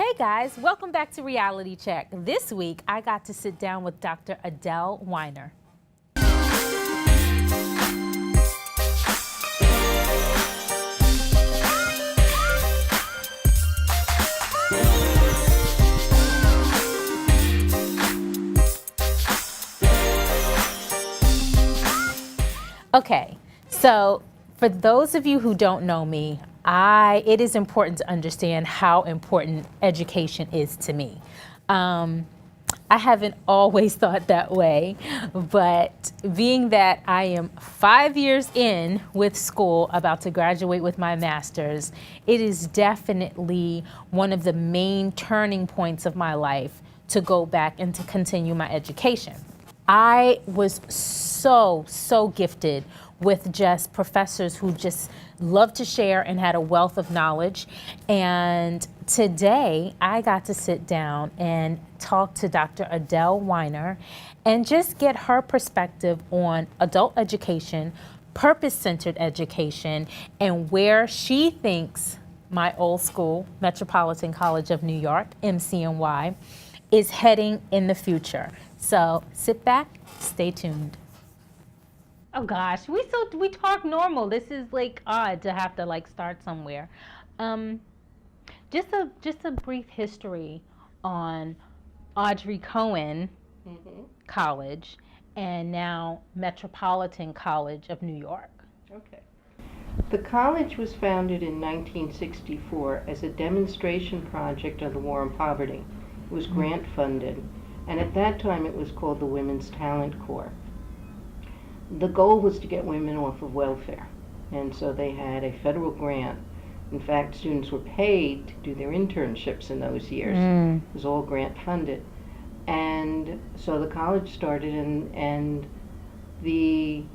Hey guys, welcome back to Reality Check. This week I got to sit down with Dr. Adele Weiner. Okay, so for those of you who don't know me, it is important to understand how important education is to me. I haven't always thought that way, but being that I am 5 years in with school, about to graduate with my master's, it is definitely one of the main turning points of my life to go back and to continue my education. I was so gifted with just professors who just loved to share and had a wealth of knowledge. And today I got to sit down and talk to Dr. Adele Weiner and just get her perspective on adult education, purpose-centered education, and where she thinks my old school, Metropolitan College of New York, MCNY, is heading in the future. So sit back, stay tuned. Oh gosh, we talk normal. This is like odd to have to like start somewhere. Just a brief history on Audrey Cohen College and now Metropolitan College of New York. Okay. The college was founded in 1964 as a demonstration project of the war on poverty. It was grant funded, and at that time it was called the Women's Talent Corps. The goal was to get women off of welfare, and so they had a federal grant. In fact, students were paid to do their internships in those years. It was all grant funded. And so the college started, and the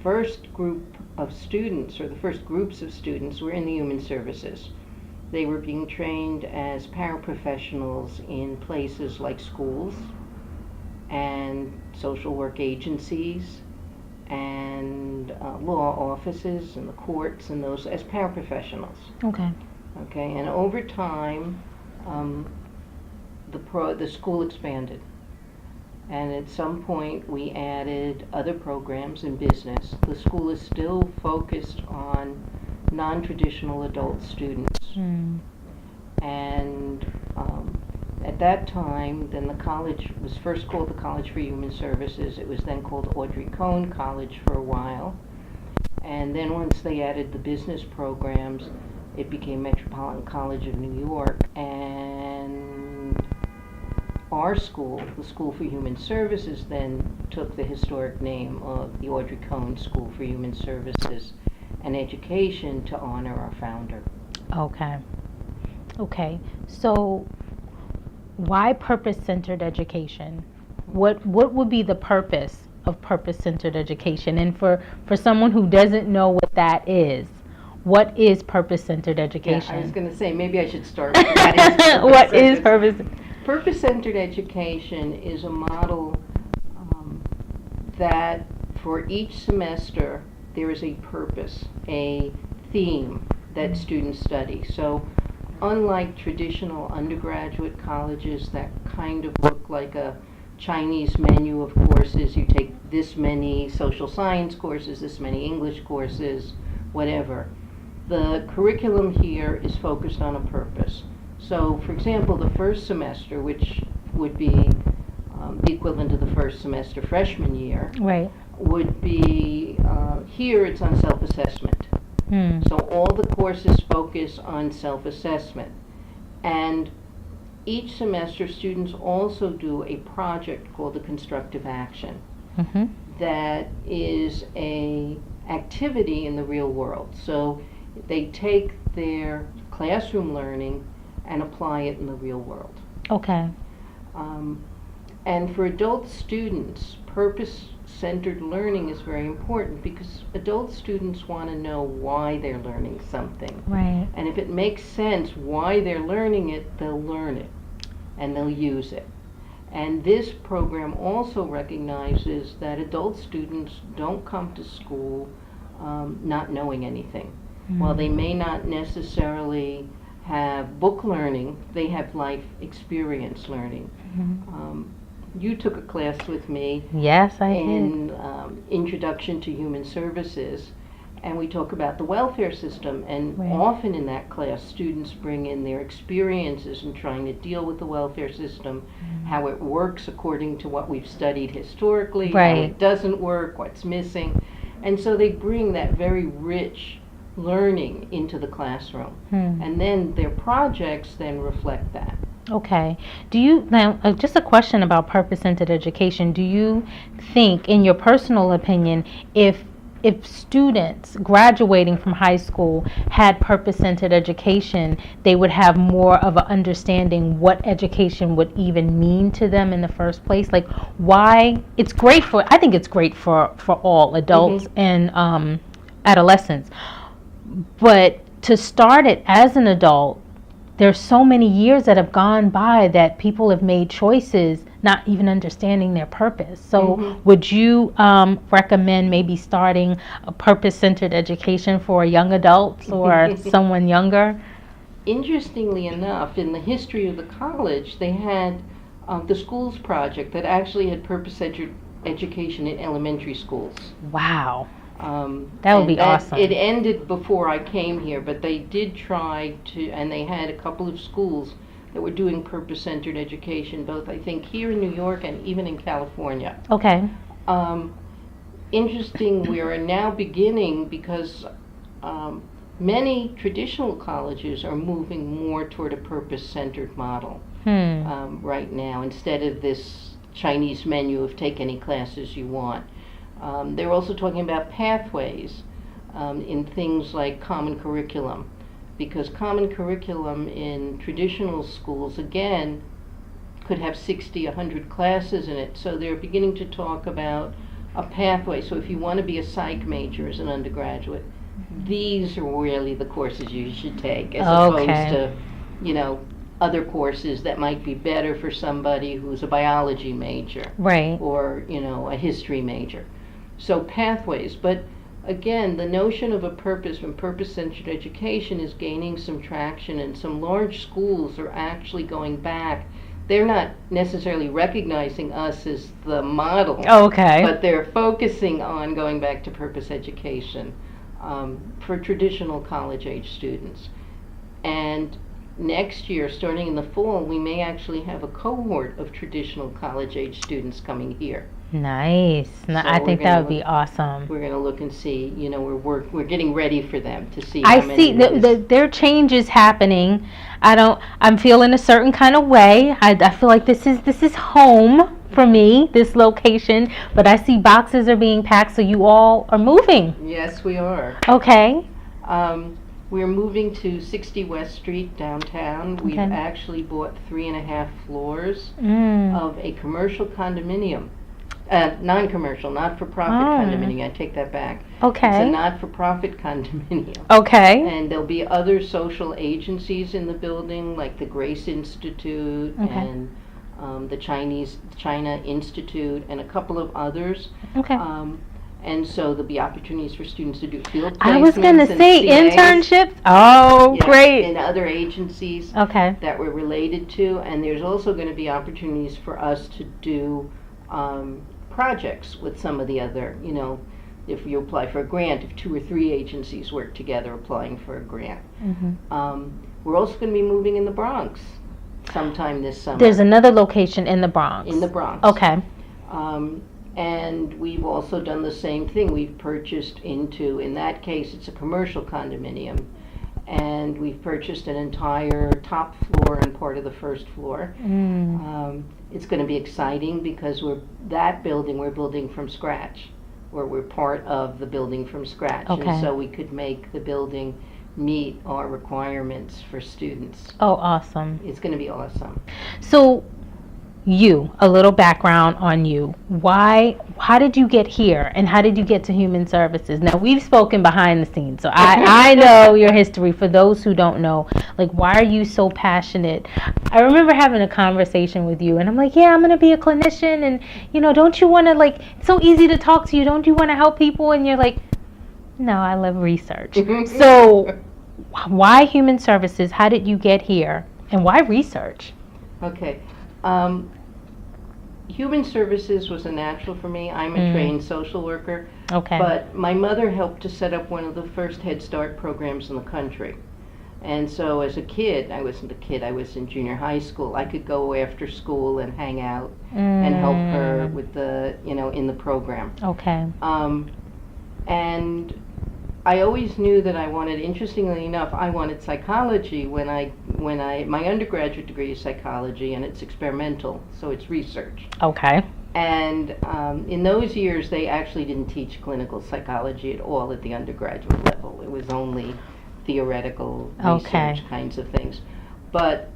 first group of students, or the first groups of students, were in the human services. They were being trained as paraprofessionals in places like schools and social work agencies and law offices and the courts and those as paraprofessionals. Okay. Okay, and over time, the school expanded, and at some point we added other programs in business. The school is still focused on non-traditional adult students, and at that time, then the college was first called the College for Human Services. It was then called Audrey Cohen College for a while. And then once they added the business programs, it became Metropolitan College of New York. And our school, the School for Human Services, then took the historic name of the Audrey Cohen School for Human Services and Education to honor our founder. Okay. So why purpose-centered education? What would be the purpose of purpose-centered education? And for someone who doesn't know what that is, what is purpose-centered education? Yeah, I was going to say, maybe I should start with that. What is purpose? Purpose-centered education is a model that for each semester there is a purpose, a theme that students study. So unlike traditional undergraduate colleges that kind of look like a Chinese menu of courses, you take this many social science courses, this many English courses, whatever. The curriculum here is focused on a purpose. So, for example, the first semester, which would be the equivalent of the first semester freshman year, Right. would be, here it's on self-assessment. So all the courses focus on self-assessment. And each semester students also do a project called the constructive action. That is a activity in the real world. So they take their classroom learning and apply it in the real world. Okay. And for adult students, purpose-centered learning is very important because adult students want to know why they're learning something. Right. And if it makes sense why they're learning it, they'll learn it and they'll use it. And this program also recognizes that adult students don't come to school not knowing anything. While they may not necessarily have book learning, they have life experience learning. You took a class with me Yes, I did. in Introduction to Human Services, and we talk about the welfare system, and Right. often in that class students bring in their experiences in trying to deal with the welfare system, how it works according to what we've studied historically, how Right. it doesn't work, what's missing, and so they bring that very rich learning into the classroom, and then their projects then reflect that. Okay. Do you now just a question about purpose-centered education? Do you think, in your personal opinion, if students graduating from high school had purpose-centered education, they would have more of an understanding what education would even mean to them in the first place? Like, why it's great for, I think it's great for all adults and adolescents. But to start it as an adult, there's so many years that have gone by that people have made choices not even understanding their purpose. So would you recommend maybe starting a purpose-centered education for young adults or someone younger? Interestingly enough, in the history of the college, they had the schools project that actually had purpose-centered education in elementary schools. Wow. That would And be awesome. It ended before I came here, but they did try to, and they had a couple of schools that were doing purpose-centered education, both I think here in New York and even in California. Okay. Interesting, we are now beginning because many traditional colleges are moving more toward a purpose-centered model right now, instead of this Chinese menu of take any classes you want. They're also talking about pathways in things like common curriculum, because common curriculum in traditional schools, again, could have 60, 100 classes in it. So they're beginning to talk about a pathway. So if you want to be a psych major as an undergraduate, these are really the courses you should take, as opposed to, you know, other courses that might be better for somebody who's a biology major, Right. or, you know, a history major. So pathways, but again, the notion of a purpose from purpose-centered education is gaining some traction, and some large schools are actually going back. They're not necessarily recognizing us as the model, Okay. but they're focusing on going back to purpose education for traditional college-age students. And next year, starting in the fall, we may actually have a cohort of traditional college-age students coming here. Nice. No, So I we're think gonna that would look- be awesome. We're going to look and see, you know, we're getting ready for them to see I how many see ways- there are changes happening. I'm feeling a certain kind of way. I feel like this is home for me, this location, but I see boxes are being packed, so you all are moving. Yes, we are. Okay. We're moving to 60 West Street downtown. We've Okay. actually bought 3.5 floors Mm. of a commercial condominium. Non-commercial, not-for-profit condominium. I take that back. It's a Okay. not-for-profit condominium. Okay. And there'll be other social agencies in the building, like the Grace Institute Okay. and the China Institute, and a couple of others. Okay. And so there'll be opportunities for students to do field placements. I was gonna and say CAs, internships. Oh, yeah, great. in other agencies Okay. that we're related to, and there's also going to be opportunities for us to do projects with some of the other, you know, if you apply for a grant, if 2 or 3 agencies work together applying for a grant. We're also going to be moving in the Bronx sometime this summer. There's another location in the Bronx. In the Bronx. Okay. And we've also done the same thing. We've purchased into, in that case, it's a commercial condominium, and we've purchased an entire top floor and part of the first floor. It's going to be exciting because we're building from scratch, or we're part of the building from scratch. Okay. And so we could make the building meet our requirements for students. Oh, awesome. It's going to be awesome. So, a little background on you. How did you get here, and how did you get to Human Services? Now, we've spoken behind the scenes, so I know your history. For those who don't know, like, why are you so passionate? I remember having a conversation with you, and I'm like, yeah, I'm going to be a clinician, and, you know, don't you want to, like, it's so easy to talk to you. Don't you want to help people? And you're like, no, I love research. So, why human services? How did you get here? And why research? Okay. Human services was a natural for me. I'm a trained social worker. Okay. But my mother helped to set up one of the first Head Start programs in the country. And so as a kid, I wasn't a kid, I was in junior high school, I could go after school and hang out and help her with the, in the program. Okay. And I always knew that I wanted, interestingly enough, I wanted psychology my undergraduate degree is psychology and it's experimental, so it's research. Okay. And in those years, they actually didn't teach clinical psychology at all at the undergraduate level. It was only theoretical research kinds of things. But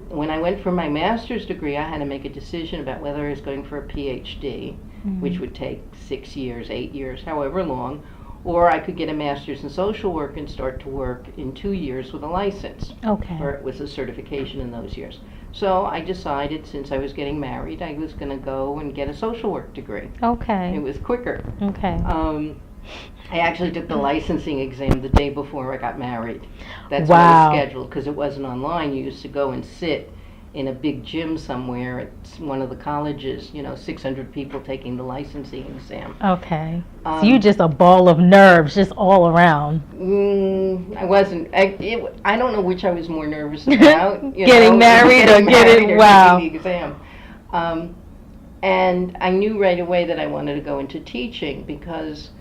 when I went for my master's degree, I had to make a decision about whether I was going for a PhD, which would take 6 years, 8 years, however long, or I could get a master's in social work and start to work in 2 years with a license. Okay. Or it was a certification in those years. So I decided, since I was getting married, I was going to go and get a social work degree. Okay. It was quicker. Okay. I actually took the licensing exam the day before I got married. That's Wow. when it was scheduled, because it wasn't online. You used to go and sit in a big gym somewhere at one of the colleges, 600 people taking the licensing exam. Okay. So you just a ball of nerves just all around. I wasn't. I don't know which I was more nervous about. Getting married or getting wow. taking the exam. And I knew right away that I wanted to go into teaching because,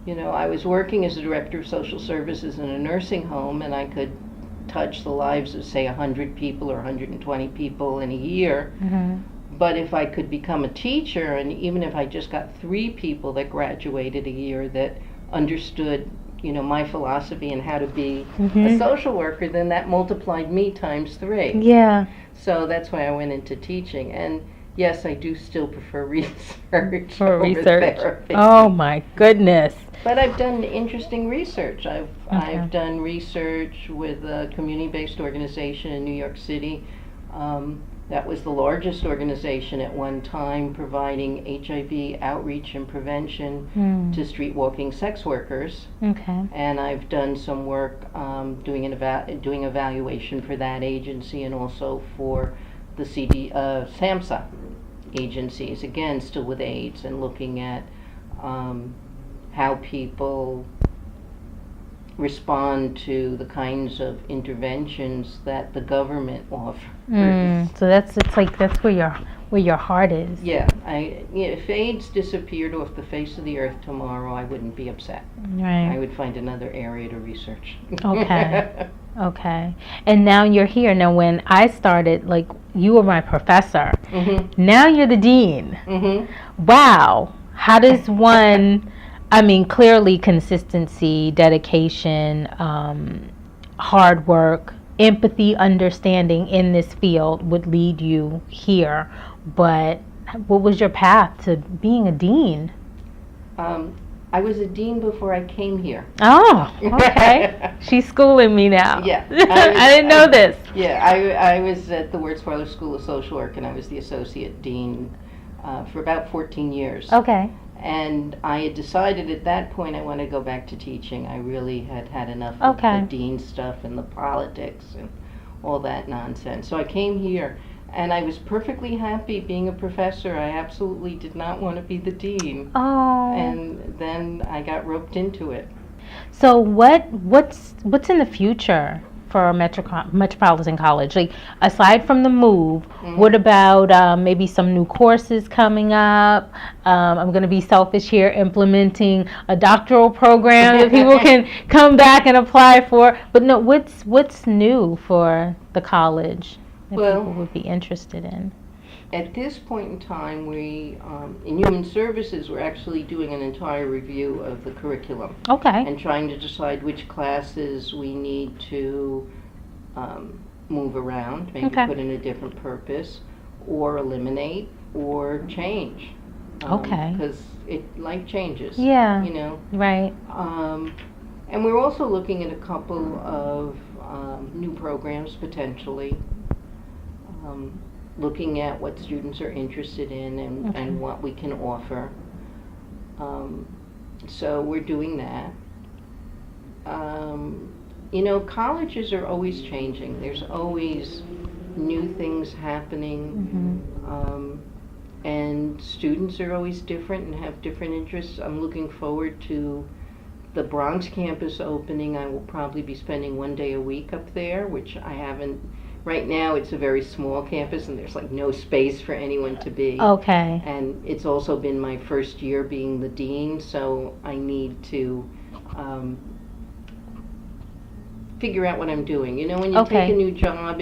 I was working as a director of social services in a nursing home, and I could touch the lives of, say, 100 people or 120 people in a year. But if I could become a teacher, and even if I just got 3 people that graduated a year that understood, my philosophy and how to be a social worker, then that multiplied me times 3. Yeah. So that's why I went into teaching. And yes, I do still prefer research For over research. therapy. Oh my goodness. But I've done interesting research. I've done research with a community-based organization in New York City. That was the largest organization at one time, providing HIV outreach and prevention to street walking sex workers. Okay. And I've done some work doing evaluation for that agency and also for the SAMHSA agencies, again, still with AIDS, and looking at how people respond to the kinds of interventions that the government offers. So that's where your heart is. Yeah, if AIDS disappeared off the face of the earth tomorrow, I wouldn't be upset. I Right. would find another area to research. Okay. Okay. And now you're here. Now when I started, you were my professor. Now you're the dean. Wow. How does one, clearly consistency, dedication, hard work, empathy, understanding in this field would lead you here. But what was your path to being a dean? I was a dean before I came here. Oh, okay. She's schooling me now. Yeah. I didn't know this. Yeah, I was at the Wertzweiler School of Social Work, and I was the associate dean for about 14 years. Okay. And I had decided at that point I wanted to go back to teaching. I really had had enough of the dean stuff and the politics and all that nonsense. So I came here, and I was perfectly happy being a professor. I absolutely did not want to be the dean. Oh. And then I got roped into it. So what's in the future for Metropolitan College? Aside from the move, what about maybe some new courses coming up? I'm going to be selfish here, implementing a doctoral program that people can come back and apply for. But no, what's new for the college that people would be interested in? At this point in time, we, in Human Services, we're actually doing an entire review of the curriculum. Okay. And trying to decide which classes we need to move around, maybe put in a different purpose, or eliminate, or change. Okay. Because life changes. Yeah. Right. And we're also looking at a couple of new programs, potentially. Looking at what students are interested in and what we can offer. So we're doing that. You know, colleges are always changing. There's always new things happening. And students are always different and have different interests. I'm looking forward to the Bronx campus opening. I will probably be spending 1 day a week up there, which I haven't. Right now, it's a very small campus, and there's like no space for anyone to be. Okay. And it's also been my first year being the dean, so I need to figure out what I'm doing. You know, when you Okay. take a new job,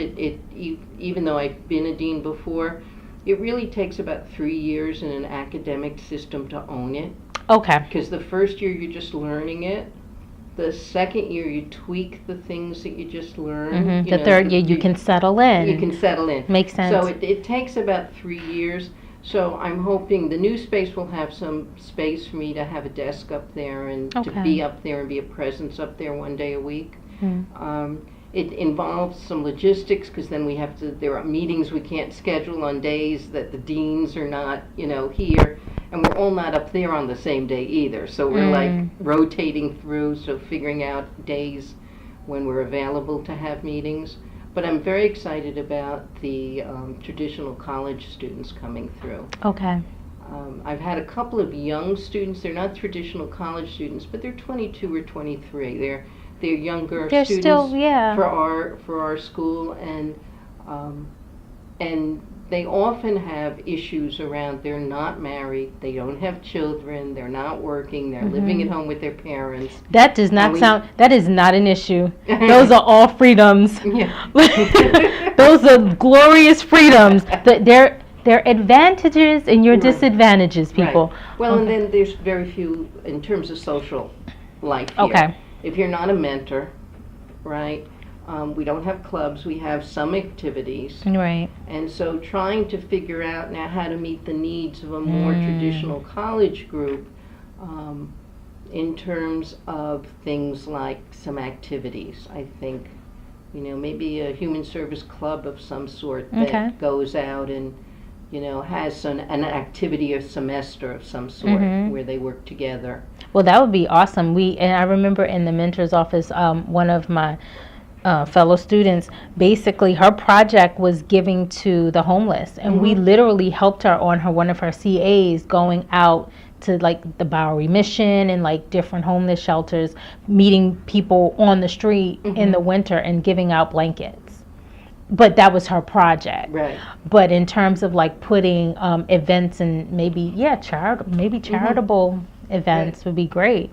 even though I've been a dean before, it really takes about 3 years in an academic system to own it. Okay. Because the first year you're just learning it. The second year you tweak the things that you just learned. The third year you can settle in. You can settle in. Makes sense. So it takes about 3 years. So I'm hoping the new space will have some space for me to have a desk up there and to Okay. be up there and be a presence up there 1 day a week. Mm. It involves some logistics because then there are meetings we can't schedule on days that the deans are not, here. And we're all not up there on the same day either. So we're like rotating through, so figuring out days when we're available to have meetings. But I'm very excited about the traditional college students coming through. Okay. I've had a couple of young students. They're not traditional college students, but they're 22 or 23. They're younger They're students still, yeah. for our school, and they often have issues around they're not married, they don't have children, they're not working, they're living at home with their parents. That does not that is not an issue. Those are all freedoms. Yeah. Those are glorious freedoms. They're advantages and your disadvantages, people. Right. Well, and then there's very few in terms of social life here. Okay. If you're not a mentor, right? We don't have clubs, we have some activities. Right. And so trying to figure out now how to meet the needs of a more traditional college group in terms of things like some activities. I think, maybe a human service club of some sort that goes out and, has an activity or semester of some sort where they work together. Well, that would be awesome. And I remember in the mentor's office, one of my fellow students, basically her project was giving to the homeless, and we literally helped her on one of her CAs going out to like the Bowery Mission and like different homeless shelters, meeting people on the street in the winter and giving out blankets. But that was her project. Right. But in terms of like putting events and maybe charitable events would be great.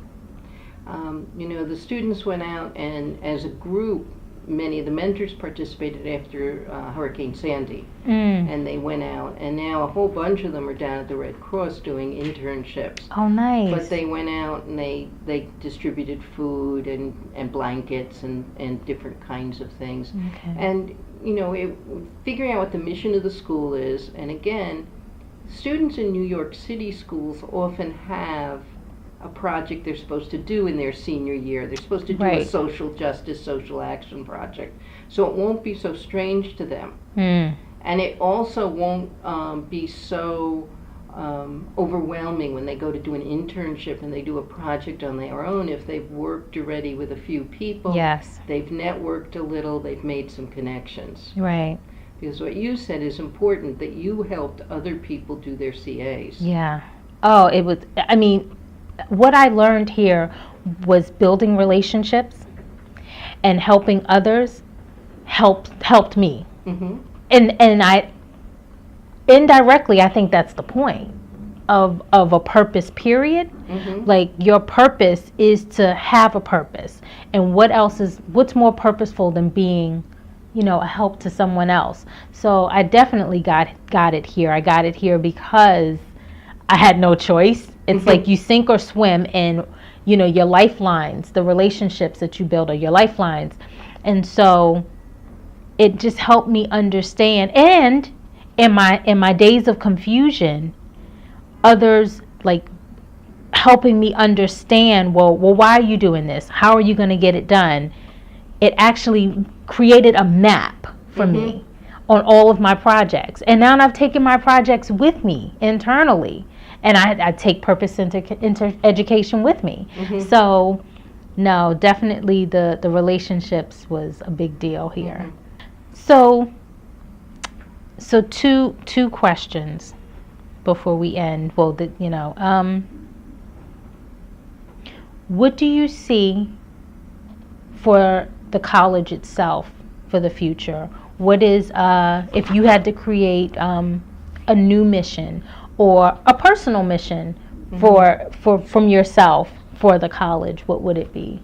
The students went out, and as a group, many of the mentors participated after Hurricane Sandy, and they went out, and now a whole bunch of them are down at the Red Cross doing internships. Oh, nice. But they went out and they distributed food and blankets and different kinds of things. Okay. And, figuring out what the mission of the school is, and again, students in New York City schools often have a project they're supposed to do in their senior year. They're supposed to do a social justice, social action project. So it won't be so strange to them. And it also won't be so overwhelming when they go to do an internship and they do a project on their own. If they've worked already with a few people, they've networked a little, they've made some connections. Right. Because what you said is important, that you helped other people do their CAs. Yeah. Oh, what I learned here was building relationships and helping others helped me. And I indirectly, I think that's the point of a purpose, period. Like your purpose is to have a purpose. And what's more purposeful than being, a help to someone else? So I definitely got it here. I got it here because I had no choice. It's like you sink or swim, and your lifelines, the relationships that you build are your lifelines. And so it just helped me understand, and in my days of confusion, others like helping me understand, well, why are you doing this? How are you going to get it done? It actually created a map for me on all of my projects. And now I've taken my projects with me internally. And I take purpose into education with me. So no, definitely the relationships was a big deal here. Mhm. So two questions before we end. Well, what do you see for the college itself for the future? What is, if you had to create a new mission or a personal mission from yourself for the college, what would it be?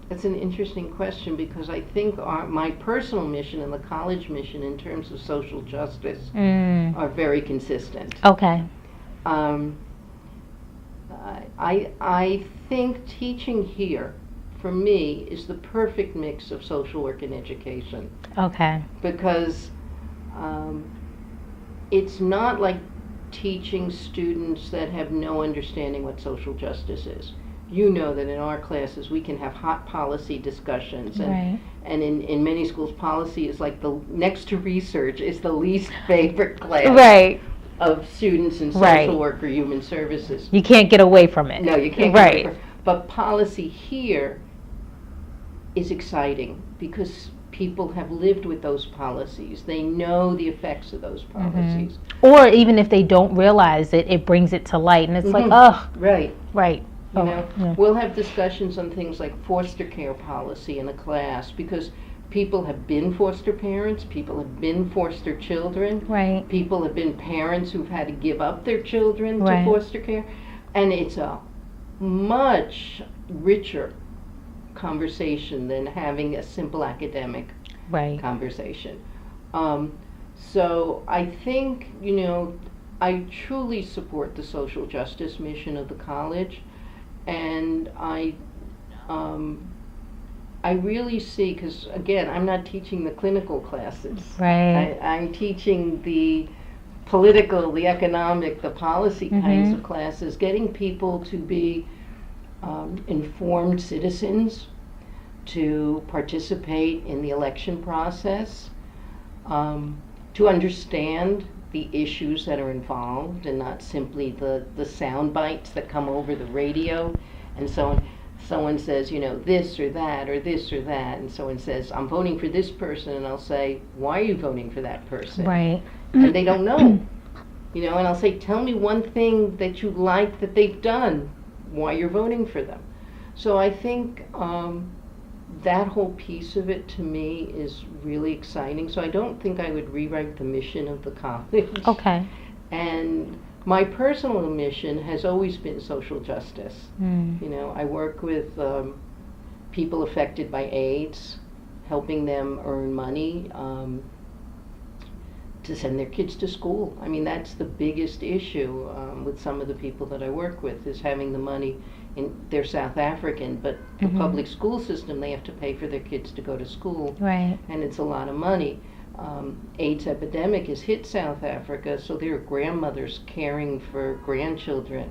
That's an interesting question, because I think my personal mission and the college mission in terms of social justice are very consistent. Okay. I think teaching here, for me, is the perfect mix of social work and education, Okay. because it's not like teaching students that have no understanding what social justice is. You know that in our classes we can have hot policy discussions, and Right. and in many schools policy is like the next to research is the least favorite class Right. of students in social Right. work or human services. You can't get away from it. No, you can't. Right. Get away from- But policy here is exciting because people have lived with those policies. They know the effects of those policies. Or even if they don't realize it, it brings it to light, and it's like, Mhm. oh, Right. right. You Oh, know, yeah. we'll have discussions on things like foster care policy in a class, because people have been foster parents, people have been foster children, Right. people have been parents who've had to give up their children to Right. foster care, and it's a much richer conversation than having a simple academic Right. conversation. So I think, I truly support the social justice mission of the college, and I really see, because again, I'm not teaching the clinical classes. Right. I'm teaching the political, the economic, the policy kinds Mhm. of classes, getting people to be informed citizens, to participate in the election process, to understand the issues that are involved and not simply the sound bites that come over the radio. And so someone says, this or that or this or that, and someone says, I'm voting for this person, and I'll say, why are you voting for that person? Right. And they don't know. And I'll say, tell me one thing that you like that they've done, why you're voting for them. So I think that whole piece of it to me is really exciting. So I don't think I would rewrite the mission of the college. Okay. And my personal mission has always been social justice. I work with people affected by AIDS, helping them earn money to send their kids to school. I mean, that's the biggest issue with some of the people that I work with, is having the money. They're South African, but the public school system, they have to pay for their kids to go to school. Right. And it's a lot of money. AIDS epidemic has hit South Africa, so there are grandmothers caring for grandchildren,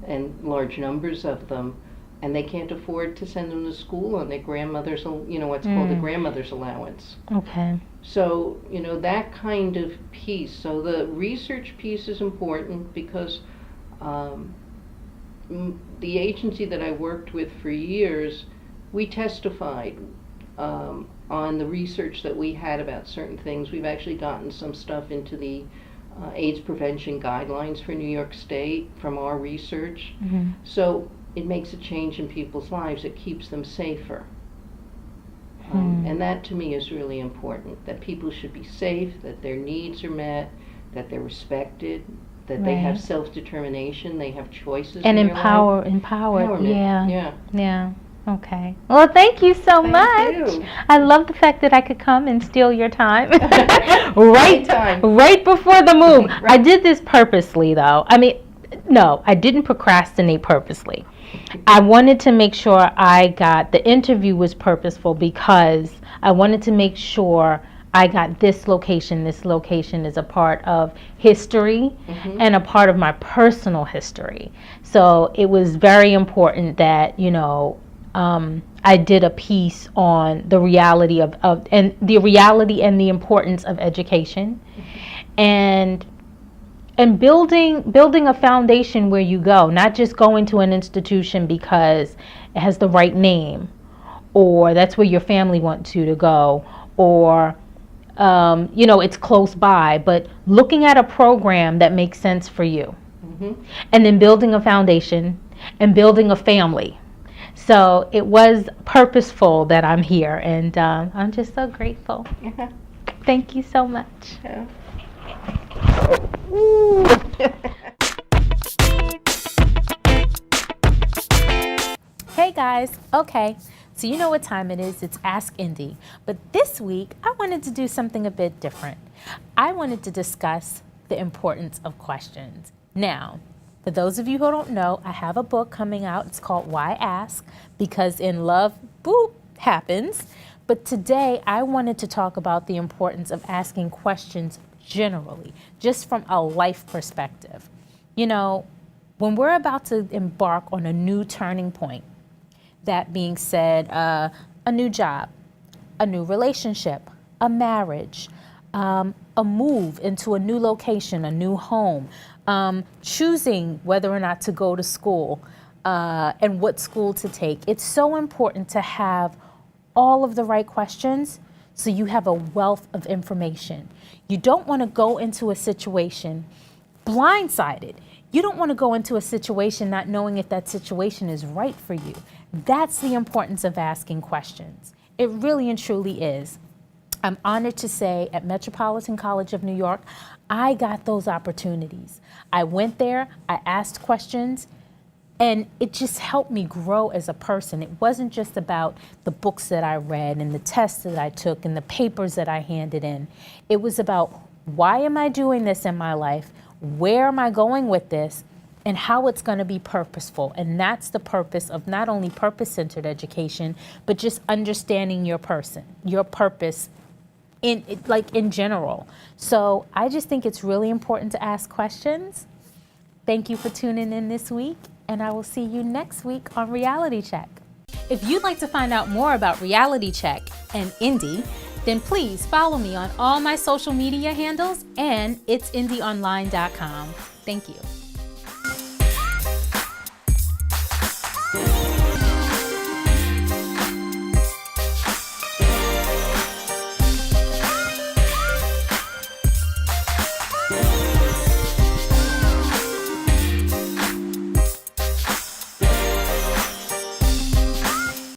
and large numbers of them, and they can't afford to send them to school on their grandmother's, what's called a grandmother's allowance. Okay. So, that kind of piece. So the research piece is important, because the agency that I worked with for years, we testified on the research that we had about certain things. We've actually gotten some stuff into the AIDS prevention guidelines for New York State from our research. So it makes a change in people's lives. It keeps them safer. And that to me is really important, that people should be safe, that their needs are met, that they're respected, that they have Right. self-determination, they have choices And in their life. empowered. Empowerment, Yeah. yeah. Okay. Well, thank you so Thank much. you. I love the fact that I could come and steal your time. Anytime. right before the move. Right. I did this purposely, though. I mean, no, I didn't procrastinate purposely. I wanted to make sure the interview was purposeful, because I wanted to make sure I got this location. This location is a part of history and a part of my personal history. So it was very important that, I did a piece on the reality and the importance of education. And and building a foundation where you go, not just going to an institution because it has the right name, or that's where your family wants you to go, or it's close by, but looking at a program that makes sense for you. And then building a foundation and building a family. So it was purposeful that I'm here, and I'm just so grateful. Thank you so much. Yeah. Hey guys, okay, so you know what time it is. It's Ask Indy. But this week, I wanted to do something a bit different. I wanted to discuss the importance of questions. Now, for those of you who don't know, I have a book coming out. It's called Why Ask? Because in love, boop, happens. But today, I wanted to talk about the importance of asking questions generally, just from a life perspective. You know, when we're about to embark on a new turning point, that being said, a new job, a new relationship, a marriage, a move into a new location, a new home, choosing whether or not to go to school and what school to take. It's so important to have all of the right questions so you have a wealth of information. You don't want to go into a situation blindsided. You don't want to go into a situation not knowing if that situation is right for you. That's the importance of asking questions. It really and truly is. I'm honored to say at Metropolitan College of New York, I got those opportunities. I went there, I asked questions, and it just helped me grow as a person. It wasn't just about the books that I read and the tests that I took and the papers that I handed in. It was about, why am I doing this in my life? Where am I going with this? And how it's going to be purposeful. And that's the purpose of not only purpose-centered education, but just understanding your person, your purpose in general. So I just think it's really important to ask questions. Thank you for tuning in this week, and I will see you next week on Reality Check. If you'd like to find out more about Reality Check and Indy, then please follow me on all my social media handles and it'sindyonline.com. Thank you.